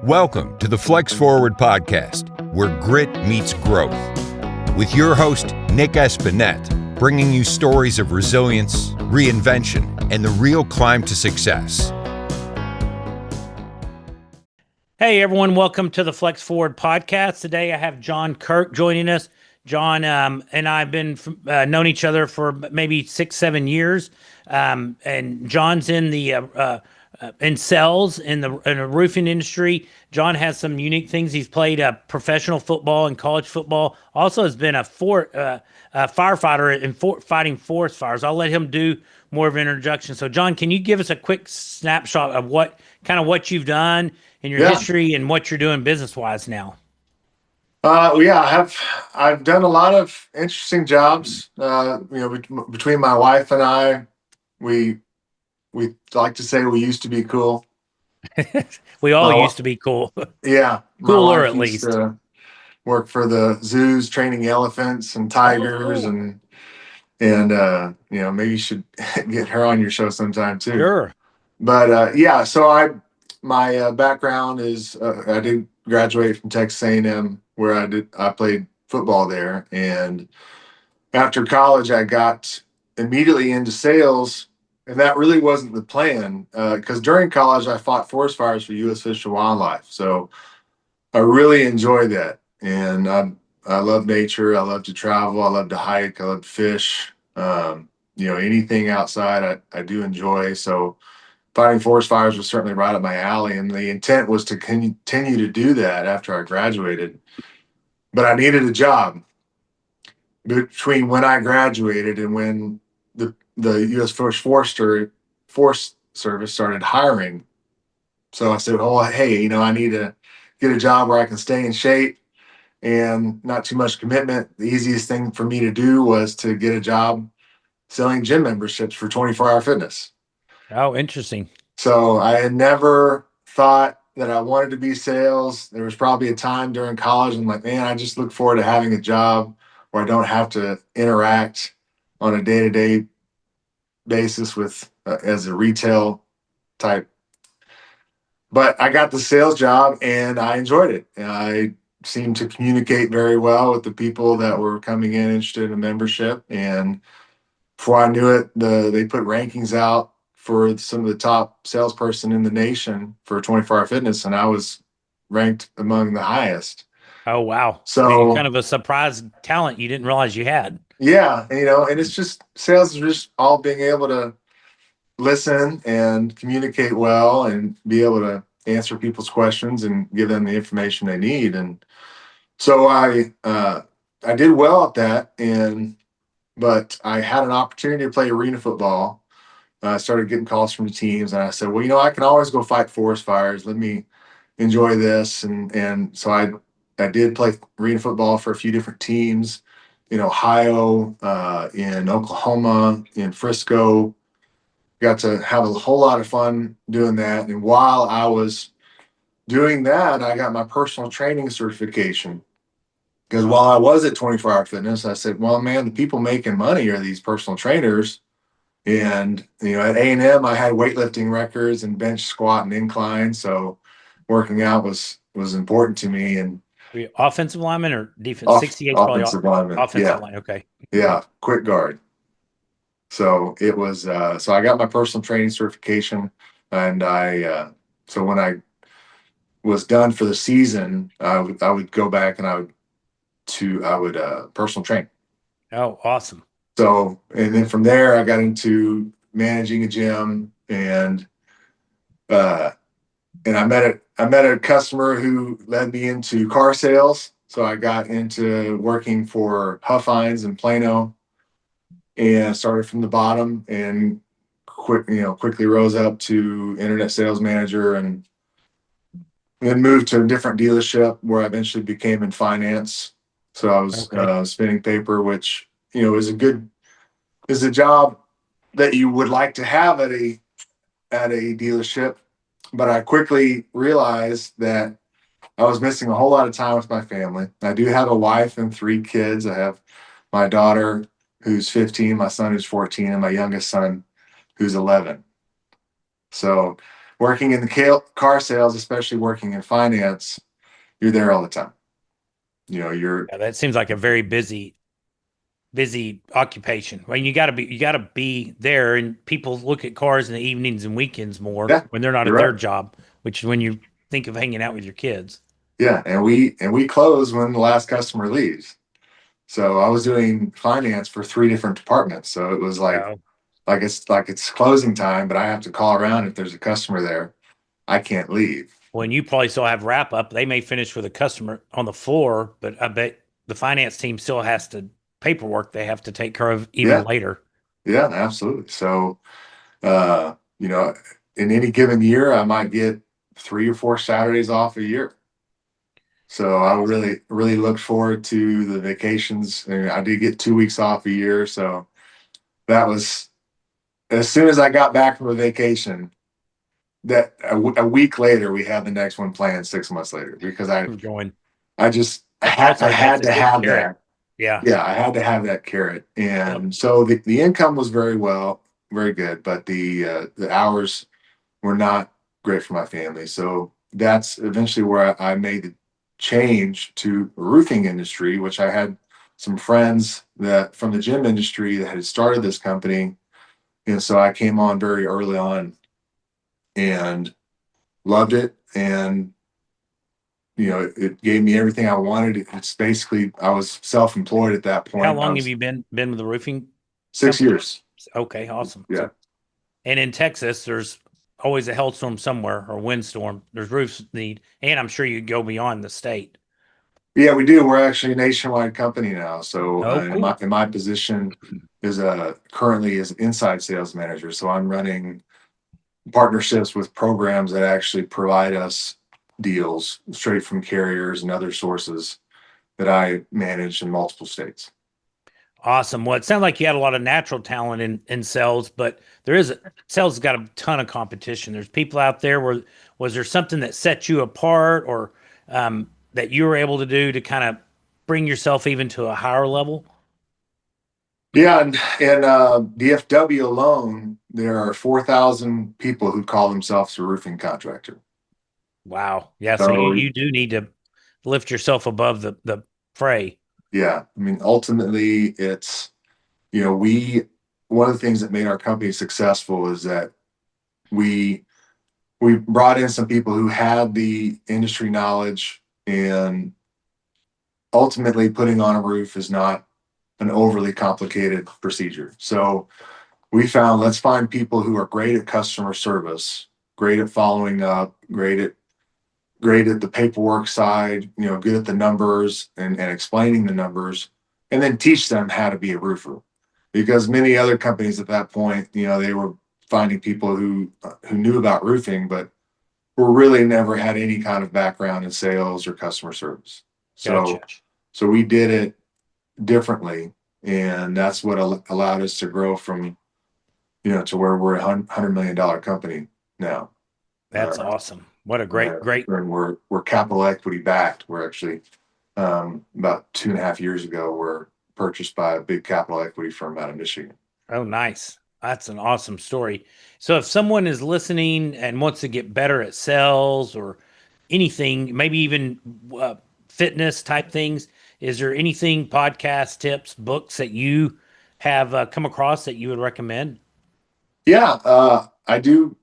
Welcome to the Flex Forward podcast, where grit meets growth. With your host, Nic Espanet, bringing you stories of resilience, reinvention, and the real climb to success. Hey everyone, welcome to the Flex Forward podcast. Today I have John Kirk joining us. John and I have been known each other for maybe 6-7 years, and John's in the in sales in the roofing industry. John has some unique things. He's played professional football and college football. Also has been a firefighter in fighting forest fires. I'll let him do more of an introduction. So John, can you give us a quick snapshot of what you've done in your history and what you're doing business-wise now? I've done a lot of interesting jobs. Between my wife and I, we like to say we used to be cool. We all used to be cool. Yeah, cooler at least. Work for the zoos, training elephants and tigers, and maybe you should get her on your show sometime too. Sure. But my background is I did graduate from Texas A&M, where I played football there, and after college I got immediately into sales, and that really wasn't the plan, because during college I fought forest fires for U.S. Fish and Wildlife, so I really enjoyed that, and I love nature. I love to travel. I love to hike. I love to fish. Anything outside I do enjoy. So fighting forest fires was certainly right up my alley, and the intent was to continue to do that after I graduated. But I needed a job between when I graduated and when the U.S. Forest Service started hiring. So I said, hey, I need to get a job where I can stay in shape and not too much commitment. The easiest thing for me to do was to get a job selling gym memberships for 24-hour fitness. Oh, interesting. So I had never thought that I wanted to be sales. There was probably a time during college I'm like, man, I just look forward to having a job where I don't have to interact on a day-to-day basis with as a retail type. But I got the sales job and I enjoyed it. I seemed to communicate very well with the people that were coming in interested in a membership. And before I knew it, they put rankings out for some of the top salesperson in the nation for 24-hour fitness, and I was ranked among the highest. Oh, wow. So kind of a surprise talent you didn't realize you had. Yeah, and it's just sales is just all being able to listen and communicate well and be able to answer people's questions and give them the information they need. And so I did well at that, but I had an opportunity to play arena football. I started getting calls from the teams, and I said, well, I can always go fight forest fires. Let me enjoy this. And so I did play arena football for a few different teams in Ohio, in Oklahoma, in Frisco. Got to have a whole lot of fun doing that. And while I was doing that, I got my personal training certification. Because while I was at 24-hour fitness, I said, well, man, the people making money are these personal trainers. And, at A&M, I had weightlifting records and bench, squat, and incline. So working out was important to me. And were you offensive lineman or defense? 68 offensive lineman. Offensive line. Okay. Yeah. Quick guard. So it was, so I got my personal training certification, and so when I was done for the season, I would go back and I would personal train. Oh, awesome. So, and then from there, I got into managing a gym, and I met a customer who led me into car sales. So I got into working for Huff Hines in Plano, and started from the bottom and quickly rose up to internet sales manager, and then moved to a different dealership where I eventually became in finance. So I was spinning paper, which is a job that you would like to have at a dealership. But I quickly realized that I was missing a whole lot of time with my family. I do have a wife and 3 kids. I have my daughter who's 15, my son who's 14, and my youngest son who's 11. So working in the car sales, especially working in finance, you're there all the time. You're Yeah, that seems like a very busy occupation. Well, you got to be there, and people look at cars in the evenings and weekends more yeah, when they're not you're at their right. job, which is when you think of hanging out with your kids. Yeah, and we close when the last customer leaves. So I was doing finance for 3 different departments. So it was Oh. it's closing time, but I have to call around if there's a customer there. I can't leave. When you probably still have wrap up, they may finish with a customer on the floor, but I bet the finance team still has to paperwork they have to take care of even Yeah, later. yeah, absolutely. So uh, you know, in any given year, I might get 3 or 4 Saturdays off a year. So I really, really look forward to the vacations. And I did get 2 weeks off a year. So that was as soon as I got back from a vacation, that a week later, we had the next one planned 6 months later because Enjoying. I Also, that's had a to good have carrot. that. Yeah. Yeah, I had to have that carrot. Yep. And so the income was very good, but the hours were not great for my family. So that's eventually where I made the change to roofing industry, which I had some friends that from the gym industry that had started this company. And so I came on very early on and loved it. And, it gave me everything I wanted. It's basically, I was self-employed at that How point. I long have was you been with the roofing 6 years. Okay, awesome. Yeah. And in Texas, there's always a hailstorm somewhere or windstorm. There's roofs need, and I'm sure you go beyond the state. Yeah, we do. We're actually a nationwide company now. So Oh, in my cool. in my position is currently as inside sales manager. So I'm running partnerships with programs that actually provide us deals straight from carriers and other sources that I manage in multiple states. Awesome. Well, it sounds like you had a lot of natural talent in sales, but sales has got a ton of competition. There's people out there where was there something that set you apart or that you were able to do to kind of bring yourself even to a higher level? Yeah, and DFW alone, there are 4,000 people who call themselves a roofing contractor. Wow. Yeah. So So you do need to lift yourself above the fray. yeah, I mean, ultimately, it's we one of the things that made our company successful is that we we brought in some people who had the industry knowledge, and ultimately putting on a roof is not an overly complicated procedure. So we found, let's find people who are great at customer service, great at following up, great at the paperwork side, good at the numbers and explaining the numbers, and then teach them how to be a roofer. Because many other companies at that point, they were finding people who knew about roofing, but were really never had any kind of background in sales or customer service. Gotcha. So we did it differently, and that's what allowed us to grow from to where we're $100 million company now. That's awesome. What a great. And we're capital equity backed. We're actually about 2.5 years ago, we're purchased by a big capital equity firm out of Michigan. Oh, nice. That's an awesome story. So if someone is listening and wants to get better at sales or anything, maybe even fitness type things, is there anything, podcast tips, books that you have come across that you would recommend? Yeah, I do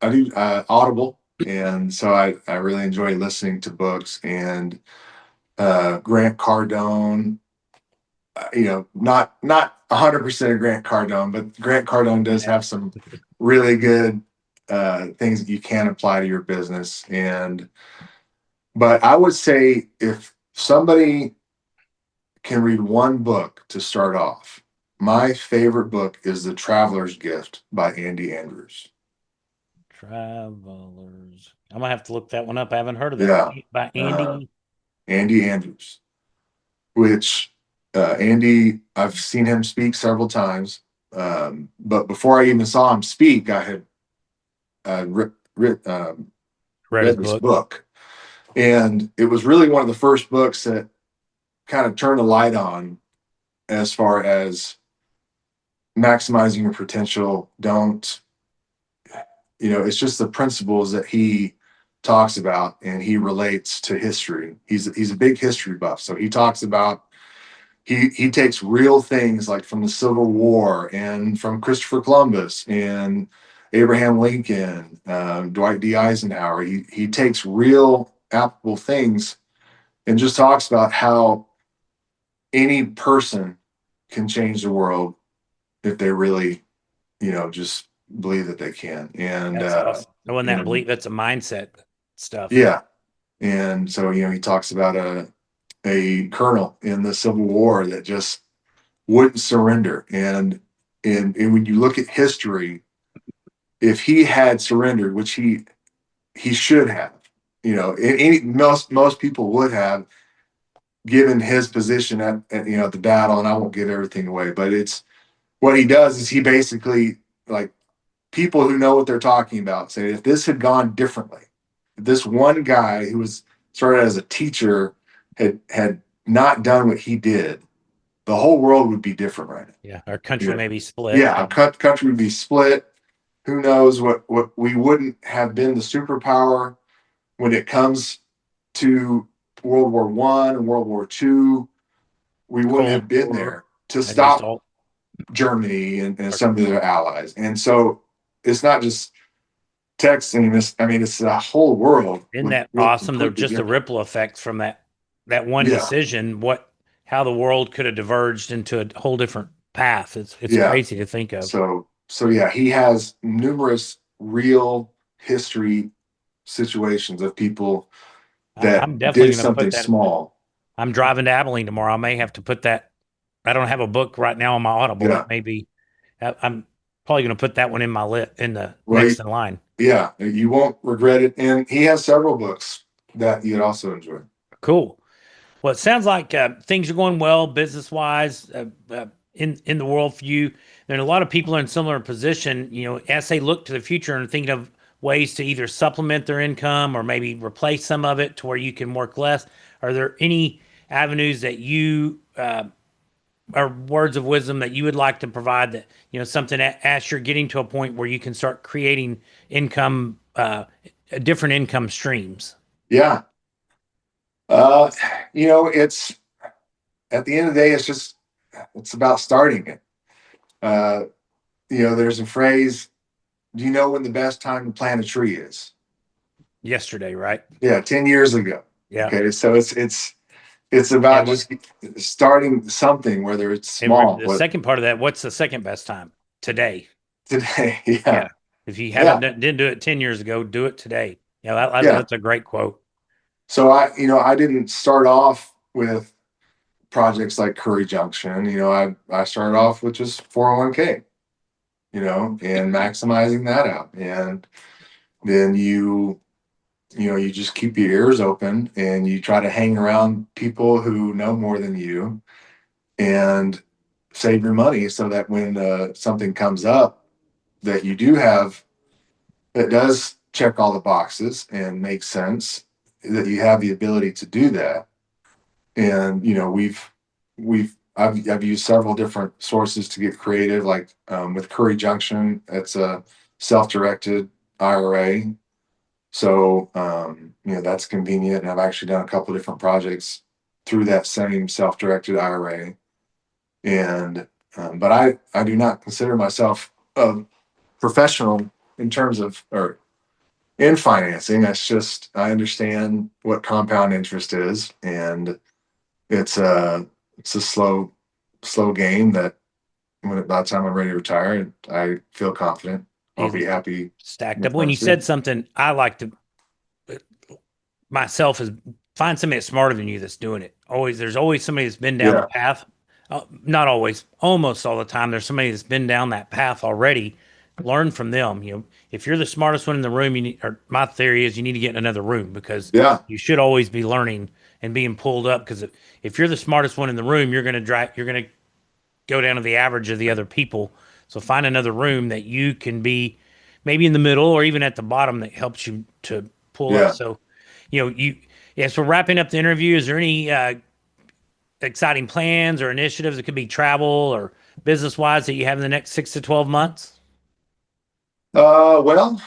Audible, and so I really enjoy listening to books. And Grant Cardone, not 100% of Grant Cardone, but Grant Cardone does have some really good things that you can apply to your business. But I would say if somebody can read one book to start off, my favorite book is The Traveler's Gift by Andy Andrews. Travelers. I'm gonna have to look that one up. I haven't heard of that. Yeah, By Andy. Andy Andrews, which Andy, I've seen him speak several times. But before I even saw him speak, I had Read his read this book. book. And it was really one of the first books that kind of turned the light on as far as maximizing your potential. it's just the principles that he talks about, and he relates to history. He's a big history buff, so he talks about he takes real things like from the Civil War and from Christopher Columbus and Abraham Lincoln, Dwight D. Eisenhower. He takes real applicable things and just talks about how any person can change the world if they really, just believe that they can. And That's awesome. Knowing that belief, that's a mindset stuff. yeah. And so, he talks about a colonel in the Civil War that just wouldn't surrender. And when you look at history, if he had surrendered, which he should have, most people would have, given his position at the battle. And I won't give everything away, but it's what he does is he basically, like, people who know what they're talking about say, if this had gone differently, if this one guy who was started as a teacher had not done what he did, the whole world would be different right now. Yeah, our country may be split. Yeah, our country would be split. Who knows what we wouldn't have been the superpower when it comes to World War One and World War Two. We wouldn't have been there to stop Germany and some of their allies. And so it's not just texting this. I mean, it's the whole world. Isn't that awesome? Just the ripple effects from that one decision, how the world could have diverged into a whole different path. It's crazy to think of. So yeah, he has numerous real history situations of people that I'm definitely did something small. I'm driving to Abilene tomorrow. I may have to put that. I don't have a book right now on my Audible. Yeah. Maybe I'm probably going to put that one in my next in line. Yeah, you won't regret it. And he has several books that you'd also enjoy. Cool. Well, it sounds like things are going well business-wise in the world for you. There are a lot of people in a similar position, as they look to the future and thinking of ways to either supplement their income or maybe replace some of it to where you can work less. Are there any avenues that you or words of wisdom that you would like to provide that, something as you're getting to a point where you can start creating income, different income streams? Yeah. It's at the end of the day, it's about starting it. There's a phrase, do you know when the best time to plant a tree is? Yesterday, right? Yeah. 10 years ago. Yeah. Okay. So it's about just starting something, whether it's small. The second part of that, what's the second best time? Today. Yeah. If you didn't do it 10 years ago, do it today. That's a great quote. So I didn't start off with projects like Curry Junction. I started off with just 401k, and maximizing that out. And then you just keep your ears open and you try to hang around people who know more than you and save your money so that when something comes up that you do have that does check all the boxes and make sense, that you have the ability to do that. And I've used several different sources to get creative, like with Curry Junction, it's a self-directed IRA. So that's convenient, and I've actually done a couple of different projects through that same self-directed IRA. And but I do not consider myself a professional in terms of or in financing. That's just, I understand what compound interest is, and it's a slow game that by the time I'm ready to retire, I feel confident I'll be happy. Stacked up. When you said something, I like to myself is find somebody that's smarter than you that's doing it. There's always somebody that's been down the path. Not always, almost all the time. There's somebody that's been down that path already. Learn from them. If you're the smartest one in the room, my theory is you need to get in another room, because you should always be learning and being pulled up. Because if you're the smartest one in the room, you're going to go down to the average of the other people. So find another room that you can be maybe in the middle or even at the bottom that helps you to pull up. So, so wrapping up the interview, is there any exciting plans or initiatives? It could be travel or business wise that you have in the next 6 to 12 months. Well,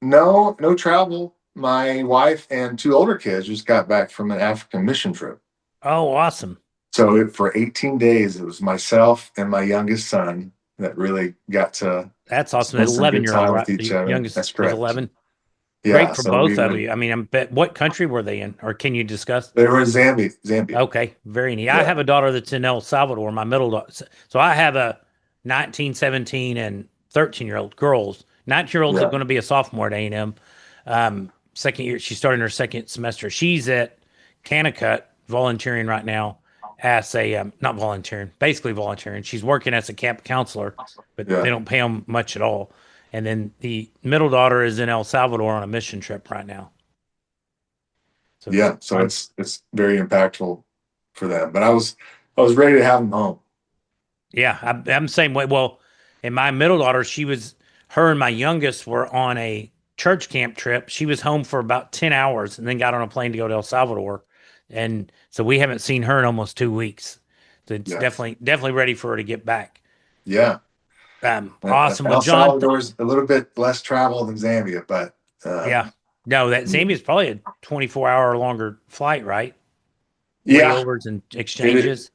No travel. My wife and 2 older kids just got back from an African mission trip. Oh, awesome. So for 18 days, it was myself and my youngest son that really got to That's awesome. spend An some good 11-year-old, time right? with each The other. youngest That's was correct. 11. Yeah, Great for so both we of went. you. I mean, what country were they in, or can you discuss? They were in Zambia. Okay, very neat. I Yeah. have a daughter that's in El Salvador, my middle daughter. So I have a 19, 17, and 13-year-old girls. 19-year-old's Yeah. going to be a sophomore at A&M. Second year, she's starting her second semester. She's at Kanakut volunteering right now as a, not volunteering, basically volunteering. She's working as a camp counselor, but Yeah. they don't pay them much at all. And then the middle daughter is in El Salvador on a mission trip right now. So Yeah, so it's very impactful for them. But I was ready to have them home. Yeah, I'm the same way. Well, and my middle daughter, her and my youngest were on a church camp trip. She was home for about 10 hours and then got on a plane to go to El Salvador. And so we haven't seen her in almost 2 weeks. So it's Yes. definitely ready for her to get back. Yeah. Awesome. Well, El John, Salvador's a little bit less travel than Zambia, but yeah. No, that Zambia is probably a 24-hour or longer flight, right? yeah, Layovers and exchanges.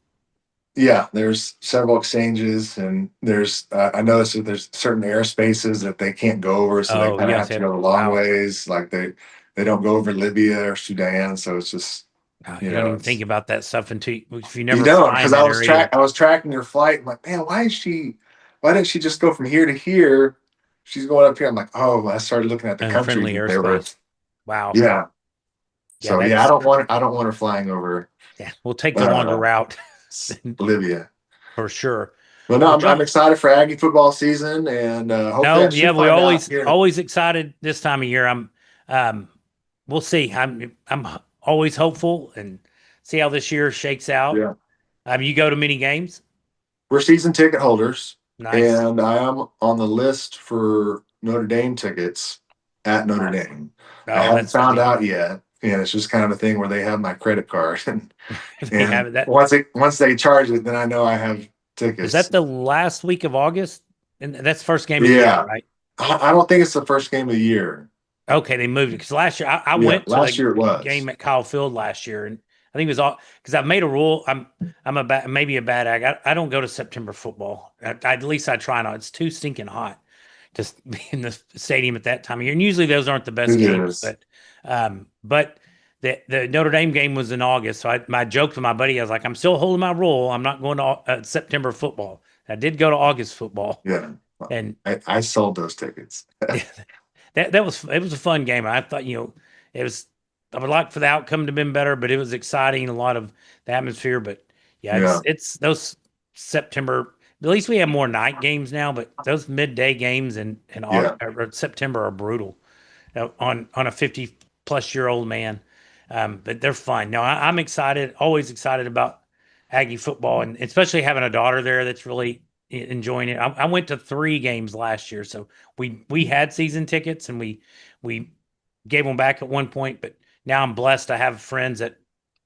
yeah. There's several exchanges, and there's I noticed that there's certain airspaces that they can't go over, so they Oh, kind of yes, have to go a long wow. ways. Like they don't go over Libya or Sudan, so it's just You don't even think about that stuff if you never you don't, fly in because that area. I was tracking your flight. I'm like, man, why didn't she just go from here to here? She's going up here. I'm like, oh, I started looking at the countries Unfriendly that they were. airspace. Wow. Yeah. Yeah, So I don't want her flying over Yeah, we'll take the longer route Libya. for sure. Well, no, Well, I'm John, excited for Aggie football season, and hopefully I should we're find out here. always excited this time of year. We'll see. I'm always hopeful and see how this year shakes out. Yeah. You go to many games? We're season ticket holders, Nice. and I am on the list for Notre Dame tickets at Notre Dame. Oh, I haven't that's found sweet. out yet, and it's just kind of a thing where they have my credit card, and They have that. once they charge it, then I know I have tickets. Is that the last week of August? And that's the first game of the year, right? I don't think it's the first game of the year. Okay, they moved it because last year I went to last year it was. game at Kyle Field last year, and I think it was all because I made a rule. I'm maybe a bad egg. I don't go to September football. At least I try not. It's too stinking hot to be in the stadium at that time of year. And usually those aren't the best games. But the Notre Dame game was in August, so I joked with my buddy. I was like, I'm still holding my rule. I'm not going to September football. I did go to August football. Yeah, and I sold those tickets. It was a fun game. I thought it was. I would like for the outcome to have been better, but it was exciting. A lot of the atmosphere, but it's those September. At least we have more night games now, but those midday games in August, or September are brutal on a 50-plus-year-old man. But they're fun. No, I'm excited. Always excited about Aggie football, and especially having a daughter there that's really enjoying it. I went to 3 games last year, so we had season tickets and we gave them back at one point, but now I'm blessed to have friends that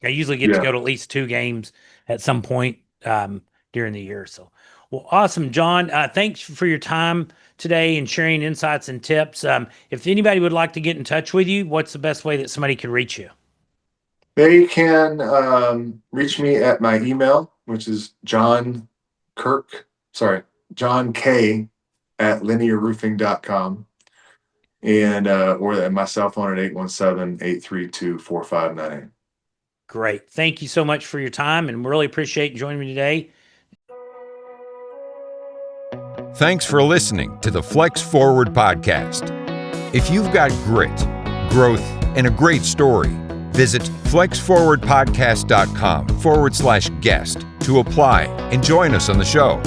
I usually get to go to at least 2 games at some point during the year. So, well, awesome, John. Thanks for your time today and sharing insights and tips. If anybody would like to get in touch with you, what's the best way that somebody could reach you? They can reach me at my email, which is John K at linearroofing.com, and or at my cell phone at 817-832-4598. Great. Thank you so much for your time, and really appreciate you joining me today. Thanks for listening to the Flex Forward podcast. If you've got grit, growth, and a great story, visit flexforwardpodcast.com/guest to apply and join us on the show.